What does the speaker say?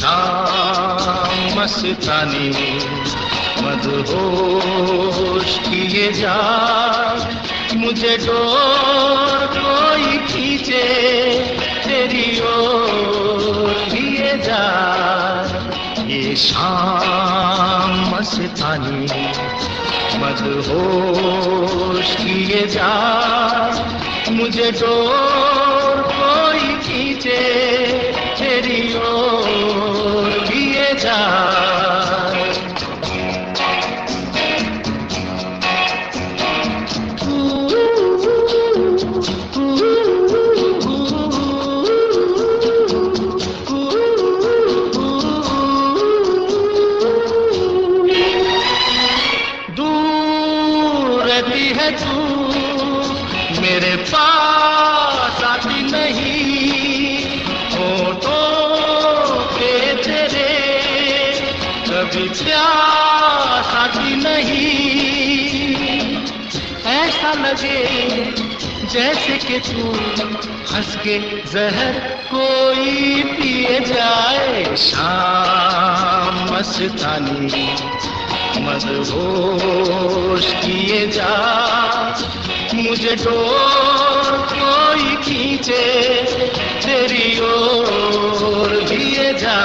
शाम मस्तानी मदहोश किए जा, मुझे डोर कोई खींचे तेरी ओर लिए जा। ये शाम मस्तानी मदहोश किए जा, मुझे डोर कोई खींचे तेरी ओर लिए जा। है तू मेरे पास आती नहीं, होठों पे तेरे कभी प्यास आती नहीं। ऐसा लगे जैसे कि तू हंस के जहर कोई पिए जाए। शाम मस्तानी मदहोश किए जा, मुझे डोर कोई खींचे तेरी ओर लिए जा।